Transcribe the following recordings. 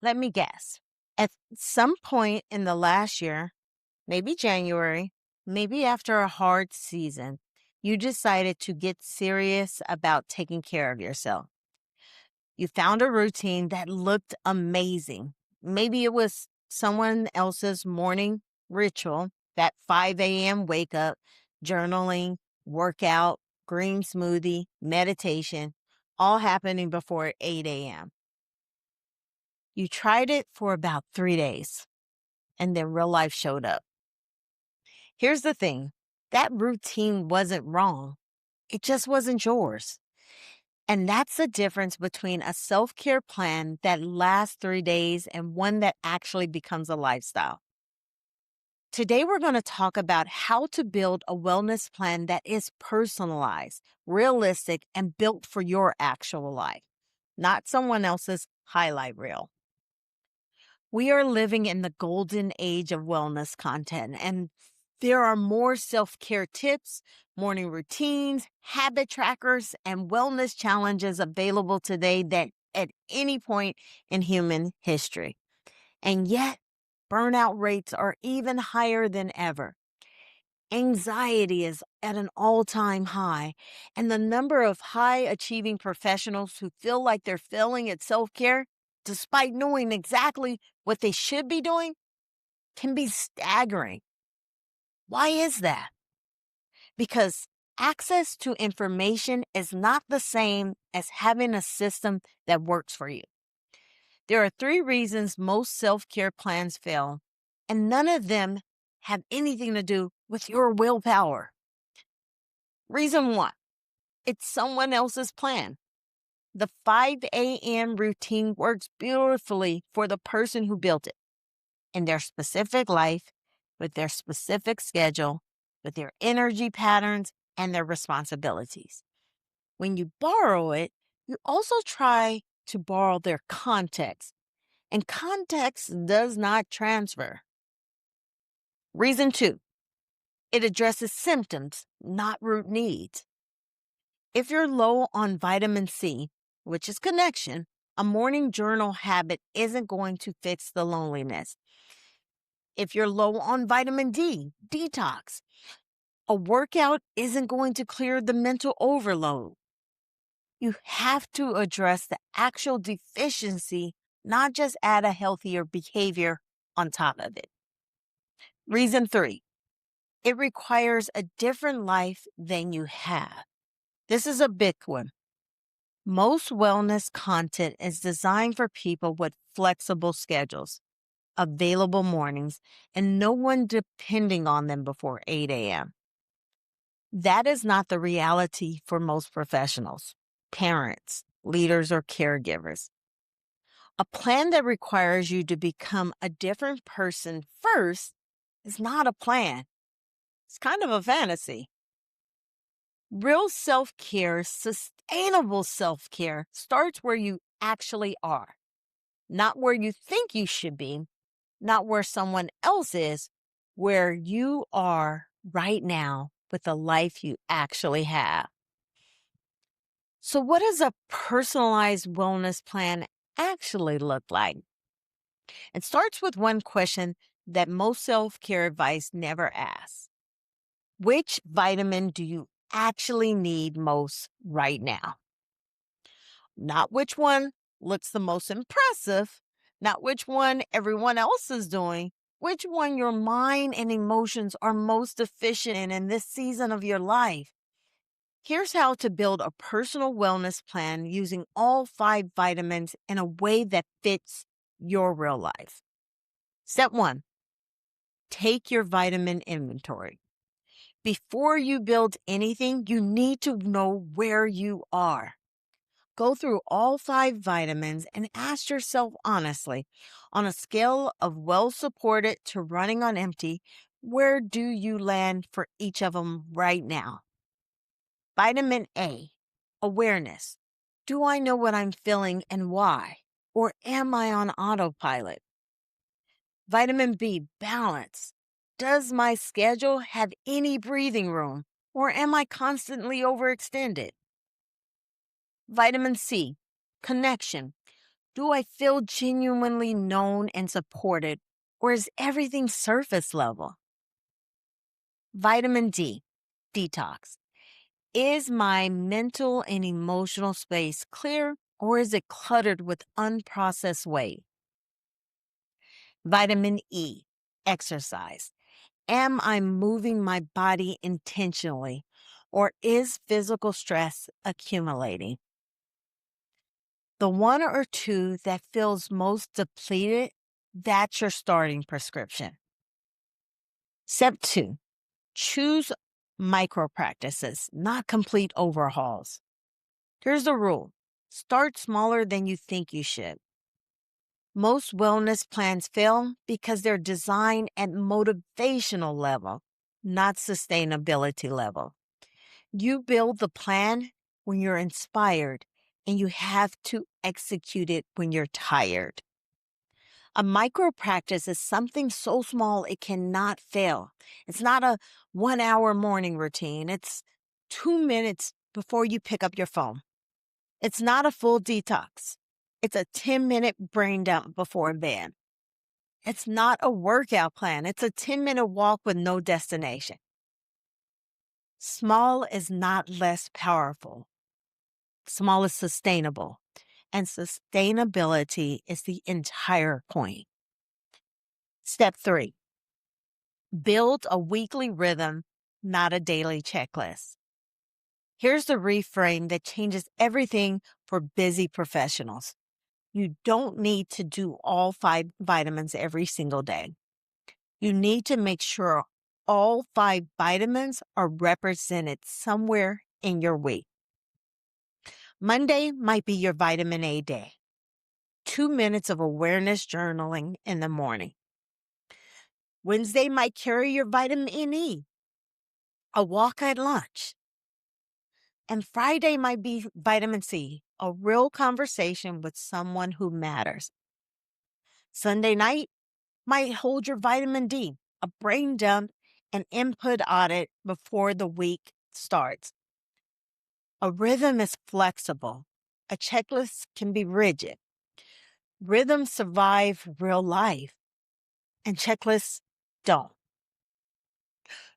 Let me guess. At some point in the last year, maybe January, maybe after a hard season, you decided to get serious about taking care of yourself. You found a routine that looked amazing. Maybe it was someone else's morning ritual, that 5 a.m. wake up, journaling, workout, green smoothie, meditation, all happening before 8 a.m. You tried it for about 3 days, and then real life showed up. Here's the thing, that routine wasn't wrong, it just wasn't yours. And that's the difference between a self care plan that lasts 3 days and one that actually becomes a lifestyle. Today, we're going to talk about how to build a wellness plan that is personalized, realistic, and built for your actual life, not someone else's highlight reel. We are living in the golden age of wellness content, and there are more self care tips, morning routines, habit trackers, and wellness challenges available today than at any point in human history. And yet, burnout rates are even higher than ever. Anxiety is at an all time high, and the number of high achieving professionals who feel like they're failing at self care, despite knowing exactly what they should be doing, can be staggering. Why is that? Because access to information is not the same as having a system that works for you. There are three reasons most self care plans fail, and none of them have anything to do with your willpower. Reason one, it's someone else's plan. The 5 a.m. routine works beautifully for the person who built it in their specific life, with their specific schedule, with their energy patterns, and their responsibilities. When you borrow it, you also try to borrow their context, and context does not transfer. Reason two, it addresses symptoms, not root needs. If you're low on vitamin C, which is connection, a morning journal habit isn't going to fix the loneliness. If you're low on vitamin D, detox. A workout isn't going to clear the mental overload. You have to address the actual deficiency, not just add a healthier behavior on top of it. Reason three, it requires a different life than you have. This is a big one. Most wellness content is designed for people with flexible schedules, available mornings, and no one depending on them before 8 a.m. That is not the reality for most professionals, parents, leaders, or caregivers. A plan that requires you to become a different person first is not a plan. It's kind of a fantasy. Real self care, sustainable self care, starts where you actually are, not where you think you should be, not where someone else is, where you are right now with the life you actually have. So, what does a personalized wellness plan actually look like? It starts with one question that most self care advice never asks. Which vitamin do you actually need most right now? Not which one looks the most impressive, not which one everyone else is doing, which one your mind and emotions are most deficient in this season of your life. Here's how to build a personal wellness plan using all 5 vitamins in a way that fits your real life. Step one, take your vitamin inventory. Before you build anything, you need to know where you are. Go through all 5 vitamins and ask yourself honestly, on a scale of well supported to running on empty, where do you land for each of them right now? Vitamin A, awareness. Do I know what I'm feeling and why? Or am I on autopilot? Vitamin B, balance. Does my schedule have any breathing room? Or am I constantly overextended? Vitamin C, connection. Do I feel genuinely known and supported, or is everything surface level? Vitamin D, detox. Is my mental and emotional space clear, or is it cluttered with unprocessed weight? Vitamin E, exercise. Am I moving my body intentionally, or is physical stress accumulating? The one or two that feels most depleted, that's your starting prescription. Step two, choose micro practices, not complete overhauls. Here's the rule: start smaller than you think you should. Most wellness plans fail because they're designed at motivational level, not sustainability level. You build the plan when you're inspired, and you have to execute it when you're tired. A micro practice is something so small it cannot fail. It's not a 1 hour morning routine, it's 2 minutes before you pick up your phone. It's not a full detox, it's a 10-minute brain dump before bed. It's not a workout plan, it's a 10-minute walk with no destination. Small is not less powerful, small is sustainable, and sustainability is the entire point. Step three, build a weekly rhythm, not a daily checklist. Here's the reframe that changes everything for busy professionals. You don't need to do all 5 vitamins every single day. You need to make sure all 5 vitamins are represented somewhere in your week. Monday might be your vitamin A day. 2 minutes of awareness journaling in the morning. Wednesday might carry your vitamin E, a walk at lunch. And Friday might be vitamin C, a real conversation with someone who matters. Sunday night might hold your vitamin D, a brain dump, an input audit before the week starts. A rhythm is flexible. A checklist can be rigid. Rhythms survive real life, and checklists don't.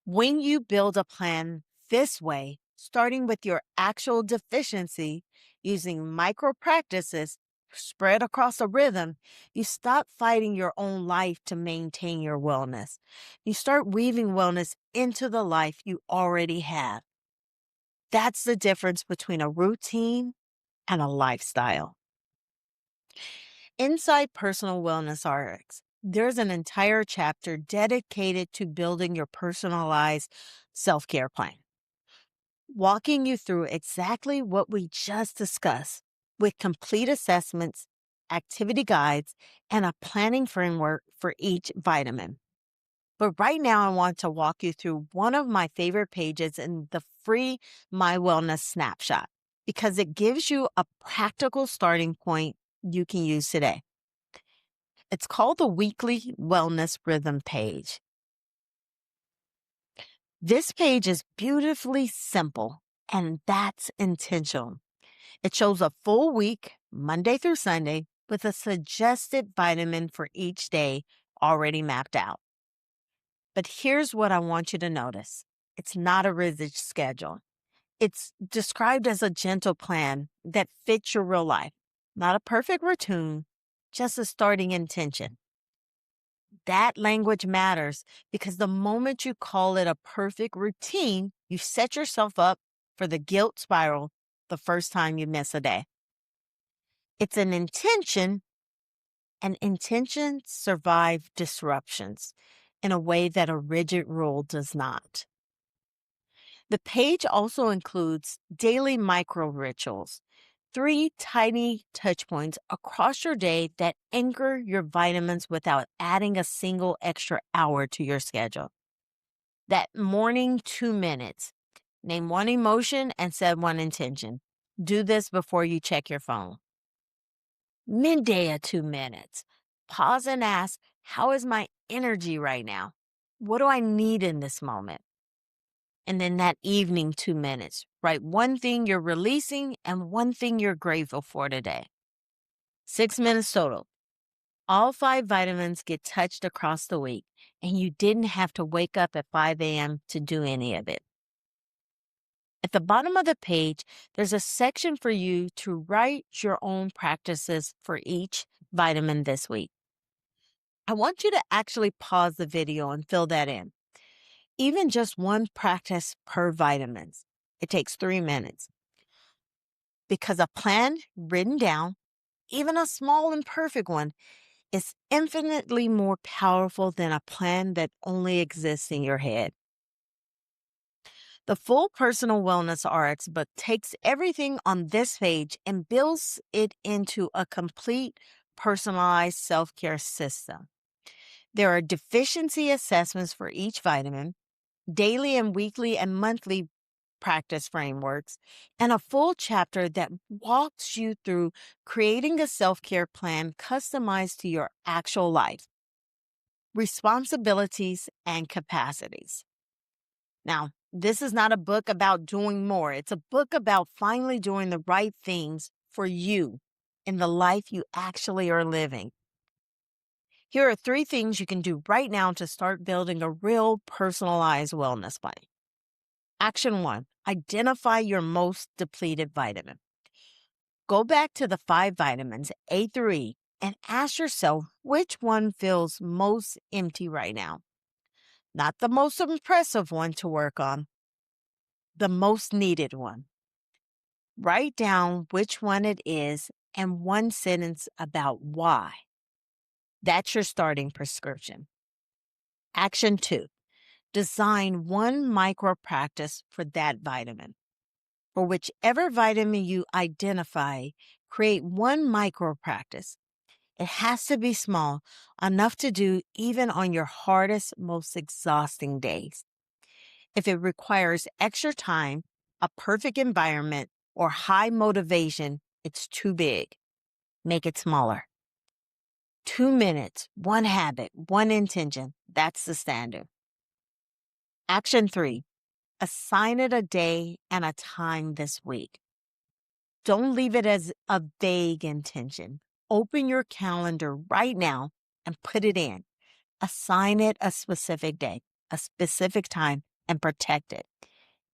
When you build a plan this way, starting with your actual deficiency, using micro practices spread across a rhythm, you stop fighting your own life to maintain your wellness. You start weaving wellness into the life you already have. That's the difference between a routine and a lifestyle. Inside Personal Wellness RX, there's an entire chapter dedicated to building your personalized self care plan, walking you through exactly what we just discussed with complete assessments, activity guides, and a planning framework for each vitamin. But right now, I want to walk you through one of my favorite pages in the free My Wellness Snapshot because it gives you a practical starting point you can use today. It's called the Weekly Wellness Rhythm page. This page is beautifully simple, and that's intentional. It shows a full week, Monday through Sunday, with a suggested vitamin for each day already mapped out. But here's what I want you to notice: it's not a rigid schedule. It's described as a gentle plan that fits your real life, not a perfect routine, just a starting intention. That language matters because the moment you call it a perfect routine, you set yourself up for the guilt spiral the first time you miss a day. It's an intention, and intentions survive disruptions in a way that a rigid rule does not. The page also includes daily micro rituals, 3 tiny touch points across your day that anchor your vitamins without adding a single extra hour to your schedule. That morning 2 minutes. Name one emotion and set one intention. Do this before you check your phone. Midday at 2 minutes. Pause and ask, how is my energy right now? What do I need in this moment? And then that evening 2 minutes. Write one thing you're releasing and one thing you're grateful for today. 6 minutes total. All five vitamins get touched across the week, and you didn't have to wake up at 5 a.m. to do any of it. At the bottom of the page, there's a section for you to write your own practices for each vitamin this week. I want you to actually pause the video and fill that in. Even just one practice per vitamin. It takes 3 minutes. Because a plan written down, even a small imperfect one, is infinitely more powerful than a plan that only exists in your head. The full Personal Wellness RX book takes everything on this page and builds it into a complete personalized self-care system. There are deficiency assessments for each vitamin, daily and weekly and monthly practice frameworks, and a full chapter that walks you through creating a self-care plan customized to your actual life, responsibilities, and capacities. Now, this is not a book about doing more. It's a book about finally doing the right things for you in the life you actually are living. Here are 3 things you can do right now to start building a real personalized wellness plan. Action 1, identify your most depleted vitamin. Go back to the 5 vitamins, A through E, and ask yourself which one feels most empty right now. Not the most impressive one to work on, the most needed one. Write down which one it is and one sentence about why. That's your starting prescription. Action 2, design one micro practice for that vitamin. For whichever vitamin you identify, create one micro practice. It has to be small, enough to do even on your hardest, most exhausting days. If it requires extra time, a perfect environment, or high motivation, it's too big. Make it smaller. 2 minutes, one habit, one intention. That's the standard. Action 3, assign it a day and a time this week. Don't leave it as a vague intention. Open your calendar right now and put it in. Assign it a specific day, a specific time, and protect it,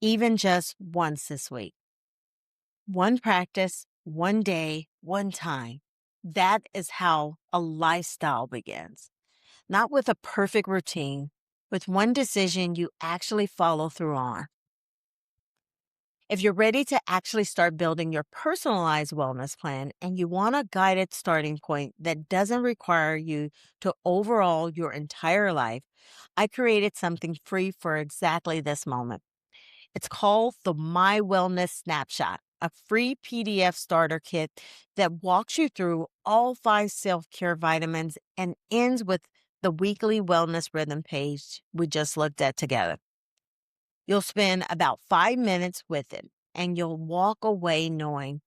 even just once this week. One practice, one day, one time. That is how a lifestyle begins. Not with a perfect routine, with one decision you actually follow through on. If you're ready to actually start building your personalized wellness plan and you want a guided starting point that doesn't require you to overhaul your entire life, I created something free for exactly this moment. It's called the My Wellness Snapshot, a free PDF starter kit that walks you through all 5 self-care vitamins and ends with the weekly wellness rhythm page we just looked at together. You'll spend about 5 minutes with it, and you'll walk away knowing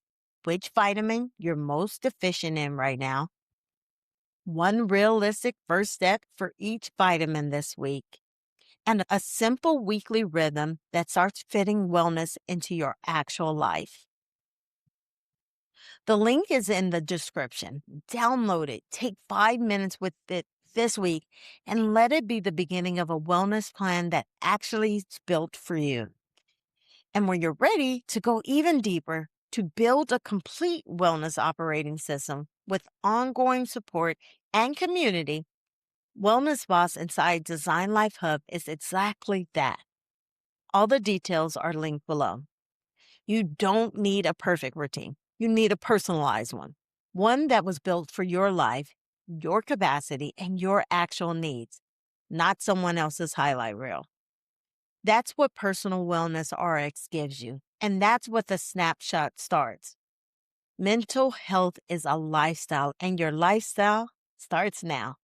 which vitamin you're most deficient in right now, one realistic first step for each vitamin this week, and a simple weekly rhythm that starts fitting wellness into your actual life. The link is in the description. Download it, take 5 minutes with it this week, and let it be the beginning of a wellness plan that actually is built for you. And when you're ready to go even deeper, to build a complete wellness operating system with ongoing support and community, Wellness Boss inside Design Life Hub is exactly that. All the details are linked below. You don't need a perfect routine. You need a personalized one that was built for your life, your capacity, and your actual needs, not someone else's highlight reel. That's what Personal Wellness RX gives you, and that's what the Snapshot starts. Mental health is a lifestyle, and your lifestyle starts now.